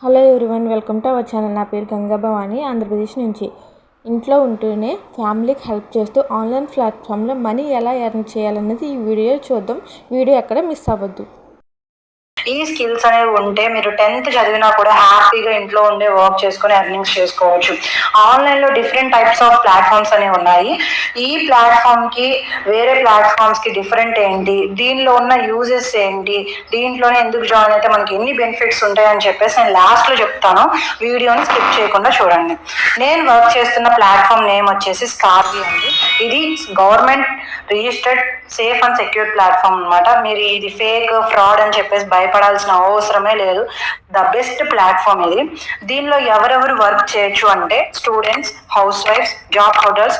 Hello everyone, welcome to our channel. నా పేరు గంగా భవాని, ఆంధ్రప్రదేశ్ నుంచి. ఇంట్లో ఉంటూనే ఫ్యామిలీకి హెల్ప్ చేస్తూ ఆన్లైన్ ప్లాట్ఫామ్లో మనీ ఎలా ఎర్న్ చేయాలన్నది ఈ వీడియో చూద్దాం. వీడియో ఎక్కడ మిస్ అవ్వద్దు. ఈ స్కిల్స్ అనేవి ఉంటే మీరు 10th చదివినా కూడా హ్యాపీగా ఇంట్లో ఉండే వర్క్ చేసుకొని ఎర్నింగ్స్ చేసుకోవచ్చు. ఆన్లైన్లో డిఫరెంట్ టైప్స్ ఆఫ్ ప్లాట్ఫామ్స్ అనేవి ఉన్నాయి. ఈ ప్లాట్ఫామ్కి వేరే ప్లాట్ఫామ్స్కి డిఫరెంట్ ఏంటి, దీనిలో ఉన్న యూజెస్ ఏంటి, దీంట్లోనే ఎందుకు జాయిన్ అయితే మనకి ఎన్ని బెనిఫిట్స్ ఉంటాయని చెప్పేసి నేను లాస్ట్లో చెప్తాను. వీడియోని స్కిప్ చేయకుండా చూడండి. నేను వర్క్ చేస్తున్న ప్లాట్ఫామ్ నేమ్ వచ్చేసి స్కార్వీ అండి. ఇది government registered safe and secure platform అనమాట. మీరు ఇది ఫేక్, ఫ్రాడ్ అని చెప్పేసి భయపడాల్సిన అవసరమే లేదు. ద బెస్ట్ ప్లాట్ఫామ్ ఇది. దీనిలో ఎవరెవరు వర్క్ చేయొచ్చు అంటే స్టూడెంట్స్, హౌస్ వైఫ్స్, job holders,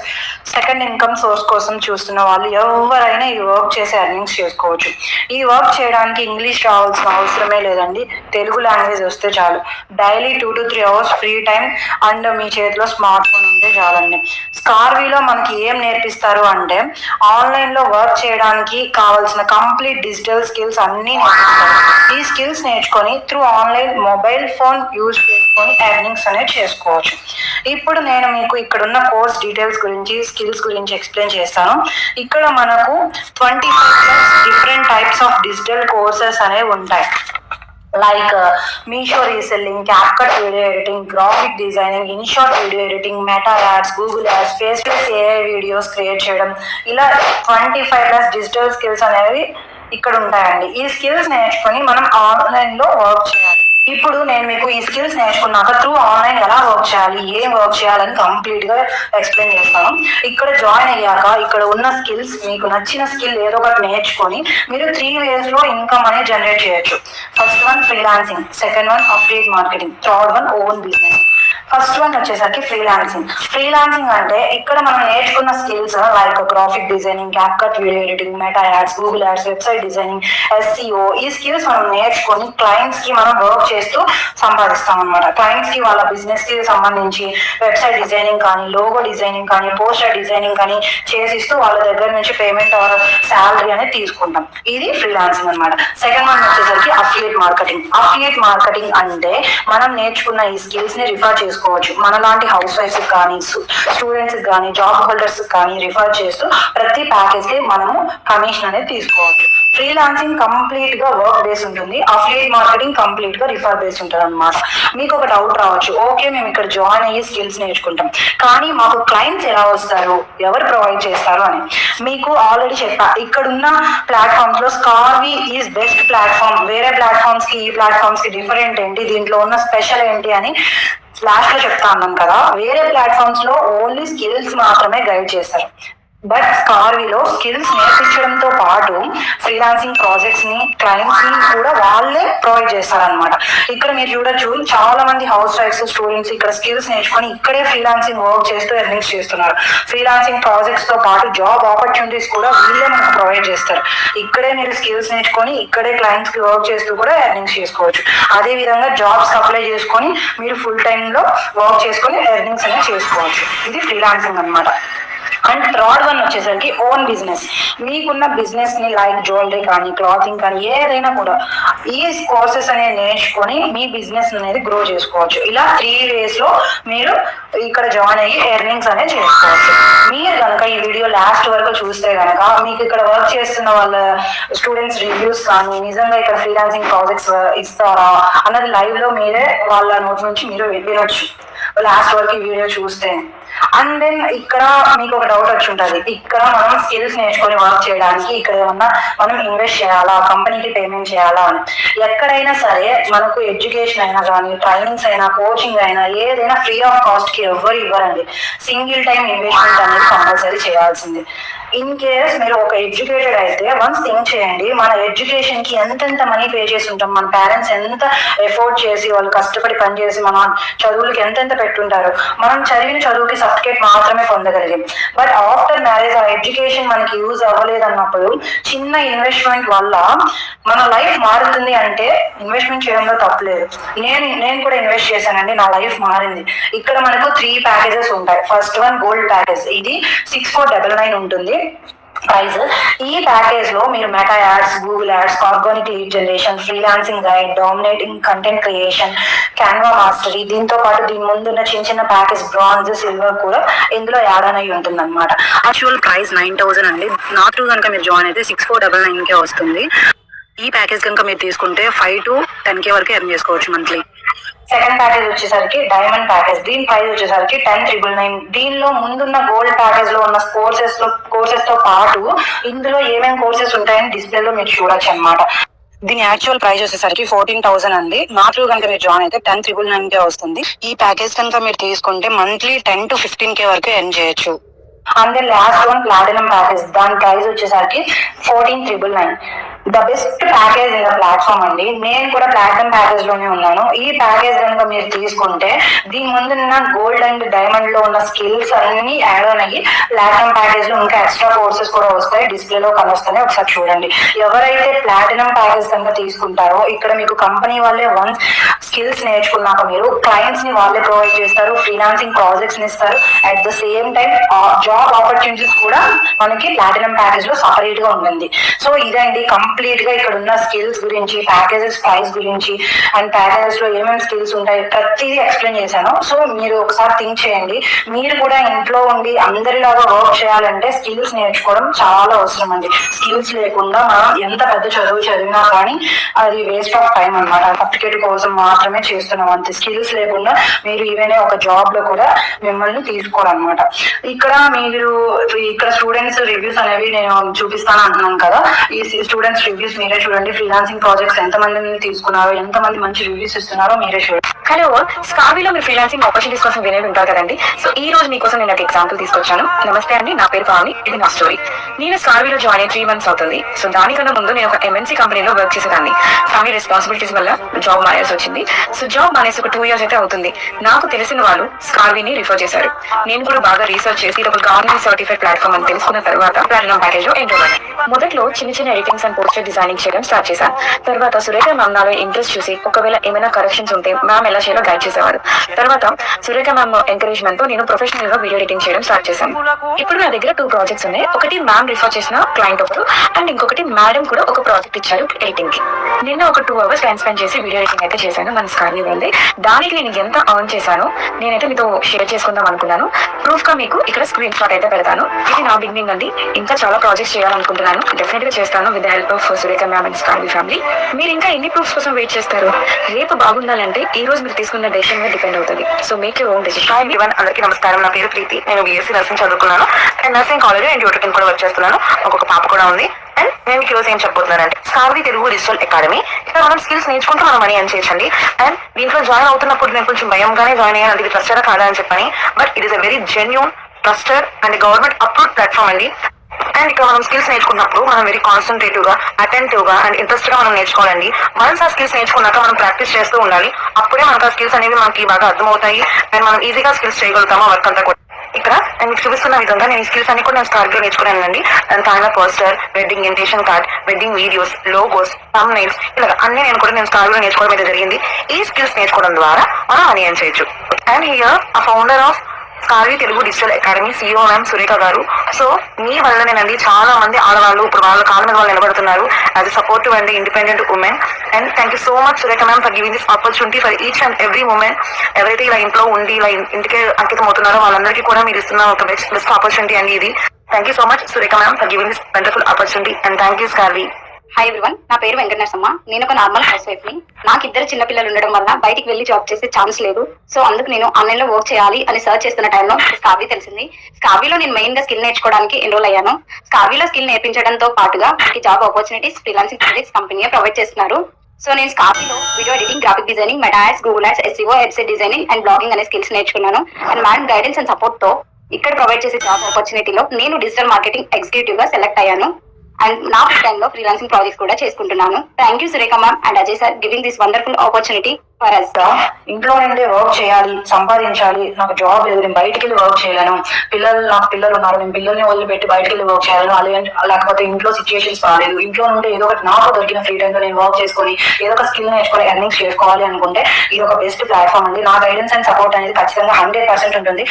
second income source కోసం చూస్తున్న వాళ్ళు ఎవరైనా ఈ వర్క్ చేసి ఎర్నింగ్స్ చేసుకోవచ్చు. ఈ వర్క్ చేయడానికి ఇంగ్లీష్ రావాల్సిన అవసరమే లేదండి. తెలుగు లాంగ్వేజ్ వస్తే చాలు. Daily 2 to 3 hours free time and మీ చేతిలో స్మార్ట్ ఫోన్ ఉంటే చాలండి. స్కార్వీలో మనకి ఏం నేర్పిస్తారు అంటే ఆన్లైన్లో వర్క్ చేయడానికి కావాల్సిన కంప్లీట్ డిజిటల్ స్కిల్స్ అన్నీ నేర్పిస్తారు. ఈ స్కిల్స్ నేర్చుకొని through online mobile phone use చేసుకొని ఎర్నింగ్స్ అనేవి చేసుకోవచ్చు. ఇప్పుడు నేను మీకు ఇక్కడున్న కోర్స్ డీటెయిల్స్ గురించి, స్కిల్స్ గురించి ఎక్స్ప్లెయిన్ చేస్తాను. ఇక్కడ మనకు 25+ different types of digital courses అనేవి ఉంటాయి. Like Meesho reselling, CapCut video editing, graphic designing, INSAT video editing, meta ads, Google ads, Facebook AI videos create చేయడం, ఇలా 25+ డిజిటల్ స్కిల్స్ అనేవి ఇక్కడ ఉంటాయండి. ఈ స్కిల్స్ నేర్చుకొని మనం ఆన్లైన్లో వర్క్ చేయాలి. ఇప్పుడు నేను మీకు ఈ స్కిల్స్ నేర్చుకున్నాక త్రూ ఆన్లైన్ ఎలా వర్క్ చేయాలి, ఏం వర్క్ చేయాలని కంప్లీట్గా ఎక్స్ప్లెయిన్ చేస్తాను. ఇక్కడ జాయిన్ అయ్యాక ఇక్కడ ఉన్న స్కిల్స్, మీకు నచ్చిన స్కిల్ ఏదో ఒకటి నేర్చుకొని మీరు 3 ways ఇన్కమ్ అనేది జనరేట్ చేయొచ్చు. First one freelancing, second one affiliate marketing, third one own business. First one వచ్చేసరికి ఫ్రీలాన్సింగ్. ఫ్రీలాన్సింగ్ అంటే ఇక్కడ మనం నేర్చుకున్న skills like graphic designing, CapCut video editing, meta ads, Google ads, website designing, SCO, ఈ skills మనం నేర్చుకొని clients కి మనం వర్క్ చేస్తూ సంపాదిస్తాం అనమాట. క్లయింట్స్ కి వాళ్ళ బిజినెస్ కి సంబంధించి వెబ్సైట్ డిజైనింగ్ కానీ, లోగో డిజైనింగ్ కానీ, పోస్టర్ డిజైనింగ్ కానీ చేసిస్తూ వాళ్ళ దగ్గర నుంచి పేమెంట్ ఆర్ శాలరీ అనేది తీసుకుంటాం. ఇది ఫ్రీలాన్సింగ్ అనమాట. సెకండ్ వన్ వచ్చేసరికి అఫిలియేట్ మార్కెటింగ్. అఫిలియేట్ మార్కెటింగ్ అంటే మనం నేర్చుకున్న ఈ స్కిల్స్ ని రిఫర్ చేసుకోవచ్చు. మనలాంటి హౌస్ వైఫ్స్ కానీ, స్టూడెంట్స్ కానీ, జాబ్ హోల్డర్స్ కానీ రిఫర్ చేస్తూ ప్రతి ప్యాకేజ్ కి మనము కమిషన్ అనేది తీసుకోవచ్చు. ఫ్రీలాన్సింగ్ కంప్లీట్ గా వర్క్ బేస్ ఉంటుంది. అఫిలియేట్ మార్కెటింగ్ కంప్లీట్ గా రిఫర్ బేస్ ఉంటుంది అనమాట. మీకు ఒక డౌట్ రావచ్చు, ఓకే మేము ఇక్కడ జాయిన్ అయ్యి స్కిల్స్ నేర్చుకుంటాం, కానీ మాకు క్లయింట్స్ ఎలా వస్తారు, ఎవరు ప్రొవైడ్ చేస్తారు అని. మీకు ఆల్రెడీ చెప్పా, ఇక్కడున్న ప్లాట్ఫామ్స్ లో స్కార్వీ ఈజ్ బెస్ట్ ప్లాట్ఫామ్. వేరే ప్లాట్ఫామ్స్ కి ఈ ప్లాట్ఫామ్స్ కి డిఫరెంట్ ఏంటి, దీంట్లో ఉన్న స్పెషల్ ఏంటి అని లాస్ట్ లో చెప్తా ఉన్నాం కదా. వేరే ప్లాట్ఫామ్స్ లో ఓన్లీ స్కిల్స్ మాత్రమే గైడ్ చేస్తారు. బట్ స్కార్వీలో స్కిల్స్ నేర్పించడంతో పాటు ఫ్రీలాన్సింగ్ ప్రాజెక్ట్స్ ని, క్లయింట్స్ ని కూడా వాళ్ళే ప్రొవైడ్ చేస్తారనమాట. ఇక్కడ మీరు చూడొచ్చు, చాలా మంది హౌస్ వైఫ్స్, స్టూడెంట్స్ ఇక్కడ స్కిల్స్ నేర్చుకొని ఇక్కడే ఫ్రీలాన్సింగ్ వర్క్ చేస్తూ ఎర్నింగ్స్ చేస్తున్నారు. ఫ్రీలాన్సింగ్ ప్రాజెక్ట్స్ తో పాటు జాబ్ ఆపర్చునిటీస్ కూడా వీళ్ళే మనకు ప్రొవైడ్ చేస్తారు. ఇక్కడే మీరు స్కిల్స్ నేర్చుకొని ఇక్కడే క్లయింట్స్ కి వర్క్ చేస్తూ కూడా ఎర్నింగ్స్ చేసుకోవచ్చు. అదే విధంగా జాబ్స్ అప్లై చేసుకొని మీరు ఫుల్ టైమ్ లో వర్క్ చేసుకొని ఎర్నింగ్స్ అనేది చేసుకోవచ్చు. ఇది ఫ్రీలాన్సింగ్ అనమాట. అండ్ థర్డ్ వన్ వచ్చేసరికి ఓన్ బిజినెస్. మీకున్న బిజినెస్ ని లైక్ జ్యువెలరీ కానీ, క్లాతింగ్ కానీ, ఏదైనా కూడా ఈ కోర్సెస్ అనేది నేర్చుకొని మీ బిజినెస్ అనేది గ్రో చేసుకోవచ్చు. ఇలా 3 ways లో మీరు ఇక్కడ జాయిన్ అయ్యి ఎర్నింగ్స్ అనేది చేసుకోవచ్చు. మీరు కనుక ఈ వీడియో లాస్ట్ వరకు చూస్తే కనుక మీకు ఇక్కడ వర్క్ చేస్తున్న వాళ్ళ స్టూడెంట్స్ రివ్యూస్ కానీ, నిజంగా ఇక్కడ ఫ్రీలాన్సింగ్ ప్రాజెక్ట్స్ ఇస్తారా అన్నది లైవ్ లో మీరే వాళ్ళ నోట్ నుంచి మీరు వినొచ్చు లాస్ట్ వరకు ఈ వీడియో చూస్తే. అండ్ దెన్ ఇక్కడ మీకు ఒక డౌట్ వచ్చి ఉంటుంది, ఇక్కడ మనం స్కిల్స్ నేర్చుకొని వర్క్ చేయడానికి ఇక్కడ ఏమన్నా మనం ఇన్వెస్ట్ చేయాలా, కంపెనీకి పేమెంట్ చేయాలా అని. ఎక్కడైనా సరే మనకు ఎడ్యుకేషన్ అయినా కానీ, ట్రైనింగ్స్ అయినా, కోచింగ్ అయినా, ఏదైనా ఫ్రీ ఆఫ్ కాస్ట్ కి ఎవరు ఇవ్వరండి. సింగిల్ టైం ఇన్వెస్ట్మెంట్ అనేది కంపల్సరీ చేయాల్సింది. ఇన్ కేస్ మీరు ఒక ఎడ్యుకేటెడ్ అయితే వన్స్ థింక్ చేయండి, మన ఎడ్యుకేషన్ కి ఎంతెంత మనీ పే చేసి ఉంటాం, మన పేరెంట్స్ ఎంత ఎఫోర్డ్ చేసి వాళ్ళు కష్టపడి పనిచేసి మన చదువులకి ఎంతెంత పెట్టుంటారు. మనం చదివిన చదువుకి సర్టిఫికేట్ మాత్రమే పొందగలిగాం. బట్ ఆఫ్టర్ మ్యారేజ్ ఆ ఎడ్యుకేషన్ మనకి యూజ్ అవ్వలేదు అన్నప్పుడు చిన్న ఇన్వెస్ట్మెంట్ వల్ల మన లైఫ్ మారుతుంది అంటే ఇన్వెస్ట్మెంట్ చేయడంలో తప్పలేదు. నేను కూడా ఇన్వెస్ట్ చేశానండి, నా లైఫ్ మారింది. ఇక్కడ మనకు 3 packages ఉంటాయి. First one gold package. ఇది 6499 ఉంటుంది. ప్రైస్. ఈ ప్యాకేజ్ లో మీరు meta ads, Google ads, organic lead generation, freelancing guide, dominating content creation, Canva mastery, దీంతో పాటు దీని ముందున్న చిన్న చిన్న ప్యాకేజ్ బ్రాంజ్, సిల్వర్ కూడా ఇందులో యాడ్ అని ఉంటుంది అనమాట. యాక్చువల్ ప్రైస్ 9,000 అండి. నా త్రూ కనుక మీరు జాయిన్ అయితే 6499 వస్తుంది. ఈ ప్యాకేజ్ కనుక మీరు తీసుకుంటే 5 to 10K వరకు ఎర్న్ చేసుకోవచ్చు మంత్లీ. సెకండ్ ప్యాకేజ్ వచ్చేసరికి డైమండ్ ప్యాకేజ్. దీని ప్రైస్ వచ్చేసరికి 10,999. దీనిలో ముందున్న గోల్డ్ ప్యాకేజ్ లో ఉన్న కోర్సెస్ తో పాటు ఇందులో ఏమేమి కోర్సెస్ ఉంటాయని డిస్ప్లేలో మీరు చూడొచ్చు అనమాట. దీని యాక్చువల్ ప్రైస్ వచ్చేసరికి 14,000 అండి. నా త్రూ కనుక మీరు జాయిన్ అయితే 10,999 వస్తుంది. ఈ ప్యాకేజ్ కనుక మీరు తీసుకుంటే మంత్లీ 10 to 15K వరకు ఎర్న్ చేయొచ్చు. And last one platinum package. దాని ప్రైస్ వచ్చేసరికి 14,999. The best package in the platform అండి. నేను కూడా ప్లాటినం ప్యాకేజ్ లోనే ఉన్నాను. ఈ ప్యాకేజ్ కనుక మీరు తీసుకుంటే దీని ముందున్న గోల్డ్ అండ్ డైమండ్ లో ఉన్న స్కిల్స్ అన్ని యాడ్ ఆన్ అయ్యి ప్లాటినం ప్యాకేజ్ లో ఇంకా ఎక్స్ట్రా కోర్సెస్ కూడా వస్తాయి. డిస్ప్లేలో కలుస్తాయి, ఒకసారి చూడండి. ఎవరైతే ప్లాటినం ప్యాకేజ్ కనుక తీసుకుంటారో ఇక్కడ మీకు కంపెనీ వాళ్ళే వన్స్ స్కిల్స్ నేర్చుకున్నాక మీరు క్లయింట్స్ ని వాళ్ళే ప్రొవైడ్ చేస్తారు, ఫ్రీలాన్సింగ్ ప్రాజెక్ట్స్ ని ఇస్తారు. At the same time job opportunities కూడా మనకి ప్లాటినం ప్యాకేజ్ లో సపరేట్ గా ఉంటుంది. సో ఇదండి కంప్లీట్ గా ఇక్కడ ఉన్న స్కిల్స్ గురించి, ప్యాకేజెస్ ప్రైస్ గురించి అండ్ ప్యాకేజెస్ లో ఏమేమి స్కిల్స్ ఉంటాయి ప్రతిదీ ఎక్స్ప్లెయిన్ చేశాను. సో మీరు ఒకసారి థింక్ చేయండి. మీరు కూడా ఇంట్లో ఉండి అందరిలాగా వర్క్ చేయాలంటే స్కిల్స్ నేర్చుకోవడం చాలా అవసరం అండి. స్కిల్స్ లేకుండా మనం ఎంత పెద్ద చదువు చదివినా కానీ అది వేస్ట్ ఆఫ్ టైం అనమాట. సర్టిఫికేట్ కోసం మాత్రమే చేస్తున్నాం అంతే. స్కిల్స్ లేకుండా మీరు ఈవెన్ ఒక జాబ్ లో కూడా మిమ్మల్ని తీసుకోరనమాట. ఇక్కడ స్టూడెంట్స్ రివ్యూస్ అనేవి నేను చూపిస్తాను అంటున్నాను కదా. ఈ స్టూడెంట్స్ రివ్యూస్ మీరే చూడండి. ఫ్రీలాన్సింగ్ ప్రాజెక్ట్స్ ఎంతమందిని తీసుకున్నారో, ఎంతమంది మంచి రివ్యూస్ ఇస్తున్నారో మీరే చూడండి. హలో, స్కార్వీలో మీరు ఫ్రీలాన్సింగ్ ఆపర్చునిటీస్ కోసం వినేవి ఉంటారు కదండి. సో ఈ రోజు మీకోసం నేను ఒక ఎగ్జాంపుల్ తీసుకొచ్చాను. నమస్తే అండి, నా పేరు పావని, ఇది నా స్టోరీ. నేను స్కార్వీలో జాయిన్ అయ్యి 3 months అవుతుంది. సో దానికన్నా ముందు నేను ఒక MNC కంపెనీలో వర్క్ చేసేదాన్ని. ఫ్యామిలీ రెస్పాన్సిబిలిటీస్ వల్ల జాబ్ మానేసి వచ్చింది. సో జాబ్ మానేసి ఒక 2 years అయితే అవుతుంది. నాకు తెలిసిన వాళ్ళు స్కార్వీని రిఫర్ చేశారు. నేను కూడా బాగా రీసెర్చ్ చేసి ఇది ఒక గవర్నమెంట్ సర్టిఫైడ్ ప్లాట్ఫామ్ అని తెలుసుకున్న తర్వాత ప్లాటినం ప్యాకేజ్ లో ఎంటర్ అయ్యాను. మొదట్లో చిన్న చిన్న ఎడిటింగ్స్ అండ్ పోస్టర్ డిజైనింగ్ చేయడం స్టార్ట్ చేశాను. తర్వాత సురేఖ మ్యామ్ నాలో ఇంట్రెస్ట్ చూసి ఒకవేళ ఏమైనా కరెక్షన్స్ ఉంటే మ్యామ్ ఎలా చేయాలో గైడ్ చేసేవారు. తర్వాత సురేఖ మ్యామ్ ఎంకరేజ్మెంట్ తో నేను ప్రొఫెషనల్ గా వీడియో ఎడిటింగ్ చేయడం స్టార్ట్ చేశాను. ఇప్పుడు నా దగ్గర 2 projects ఉన్నాయి. ఒకటి మ్యామ్ రిఫర్ చేసిన క్లయింట్ ఒకరు అండ్ ఇంకొకటి మేడం కూడా ఒక ప్రాజెక్ట్ ఇచ్చారు ఎడిటింగ్ కి. నిన్న ఒక 2 hours టైం స్పెండ్ చేసి వీడియో ఎడిటింగ్ అయితే చేశాను మన స్కార్వీ వాళ్ళే. దానికి నేను ఎంత ఎర్న్ చేశాను నేనైతే మీతో షేర్ చేసుకుందాం అనుకున్నాను. ప్రూఫ్ గా మీకు ఇక్కడ స్క్రీన్ షాట్ అయితే పెడతాను. ఇది నా బిగినింగ్ అండి. ఇంకా చాలా ప్రాజెక్ట్స్ చేయాలనుకుంటున్నాను. డెఫినెట్ గా చేస్తాను with the help of Surekha ma'am and Skarvi family. మీరు ఇంకా ఎన్ని ప్రూఫ్స్ కోసం వెయిట్ చేస్తారు? రేపు బాగుండాలంటే ఈ రోజు మీరు తీసుకున్న డెసిషన్ మీద డిపెండ్ అవుతుంది. So make your own decision. Hi everyone, అందరికీ నమస్కారం. నా పేరు ప్రీతి. నేను BSc నర్సింగ్ చదువుకున్నాను and nursing college and tutor కింద కూడా వర్క్ చేస్తున్నాను. ఒక పాప కూడా ఉంది. అండ్ నేను మీకు ఈరోజు ఏం చెప్పబోతున్నానంటే స్కార్వీ తెలుగు డిజిటల్ అకాడమీ. ఇక్కడ మనం స్కిల్స్ నేర్చుకుంటూ మనం మనీ ఎర్న్ చేయొచ్చండి. అండ్ దీంట్లో జాయిన్ అవుతున్నప్పుడు నేను కొంచెం భయంగానే జాయిన్ అయ్యాను. అది ట్రస్టెడా కాదా అని చెప్పని. But it is a very genuine, trusted and government approved platform అండి. అండ్ ఇక్కడ మనం స్కిల్స్ నేర్చుకున్నప్పుడు మనం వెరీ కాన్సన్ట్రేటివ్ గా, అటెంటివ్ గా అండ్ ఇంట్రెస్ట్ గా మనం నేర్చుకోవాలండి. వన్స్ ఆ స్కిల్స్ నేర్చుకున్నాక మనం ప్రాక్టీస్ చేస్తూ ఉండాలి. అప్పుడే మనకు ఆ స్కిల్స్ అనేవి మనకి బాగా అర్థమవుతాయి అండ్ మనం ఈజీగా స్కిల్స్ చేయగలుగుతాము వర్క్ అంతా కూడా. ఇక్కడ నేను మీకు చూపిస్తున్న విధంగా నేను ఈ స్కిల్స్ అన్ని కూడా నేను స్కార్వీలో నేర్చుకున్నానండి. దాని పైన poster, wedding invitation card, wedding videos, logos, thumbnails ఇలా అన్ని నేను స్కార్వీలో నేర్చుకోవడం అయితే జరిగింది. ఈ స్కిల్స్ నేర్చుకోవడం ద్వారా మనం మనీ ఎర్న్ చేయొచ్చు. And here a founder of Skarvi Telugu digital academy CEO ma'am Surekha garu. So మీ వల్లనేనండి చాలా మంది ఆడవాళ్ళు ఇప్పుడు వాళ్ళ కాళ్ళ మీద వాళ్ళు నిలబడుతున్నారు as a supportive and independent women. And thank you so much Surekha ma'am for giving this opportunity for each and every women. ఎవరైతే ఇలా ఇంట్లో ఉండి ఇలా ఇంటికే అంకితం అవుతున్నారో వాళ్ళందరికీ కూడా మీరు ఇస్తున్న ఒక బెస్ట్ ఆపర్చునిటీ అండి ఇది. Thank you so much Surekha ma'am for giving this wonderful opportunity and thank you Skarvi. Hi everyone, నా పేరు వెంకటనరసమ్మ. నేను ఒక నార్మల్ హౌస్ వైఫ్ ని. నాకు 2 చిన్నపిల్లలు ఉండడం వల్ల బయటికి వెళ్లి జాబ్ చేసే ఛాన్స్ లేదు. సో అందుకు నేను ఆన్లైన్ లో వర్క్ చేయాలి అని సర్చ్ చేస్తున్న టైంలో స్కార్వీ తెలిసింది. స్కార్వీలో నేను మెయిన్ గా స్కిల్ నేర్చుకోవడానికి ఎన్రోల్ అయ్యాను. స్కార్వీలో స్కిల్ నేర్పించడంతో పాటుగా మనకి job opportunities freelancing projects company provide చేస్తున్నారు. సో నేను స్కార్వీలో video editing, graphic designing, meta ads, Google ads, SEO, website designing and blogging అనే స్కిల్స్ నేర్చుకున్నాను. And madam guidance and support తో ఇక్కడ ప్రొవైడ్ చేసే జాబ్ ఆపర్చునిటీలో నేను డిజిటల్ మార్కెటింగ్ ఎగ్జిక్యూటివ్ గా సెలెక్ట్ అయ్యాను. అండ్ నా ఫ్రీ టైంలో ఫ్రీలాన్సింగ్ ప్రాజెక్ట్స్ కూడా చేసుకుంటున్నాను. Thank you Surekha ma'am and Ajay sir giving this wonderful opportunity for us. ఇంట్లో నుండి వర్క్ చేయాలి, సంపాదించాలి, నాకు జాబ్ లేదు, నేను బయటికి వెళ్ళి వర్క్ చేయలేను, నాకు పిల్లలు ఉన్నారు, నేను పిల్లల్ని వదిలిపెట్టి బయటికి వెళ్ళి వర్క్ చేయాలను, లేకపోతే ఇంట్లో సిచ్యువేషన్స్ బాగాలేదు, ఇంట్లో నుండి ఏదో ఒకటి నాకు దొరికిన ఫ్రీ టైంలో నేను వర్క్ చేసుకొని ఏదో ఒక స్కిల్ నేర్చుకొని ఎర్నింగ్స్ చేసుకోవాలి అనుకుంటే ఇది ఒక బెస్ట్ ప్లాట్ఫామ్ అండి. నా గైడెన్స్ అండ్ సపోర్ట్ అనేది ఖచ్చితంగా 100% ఉంటుంది.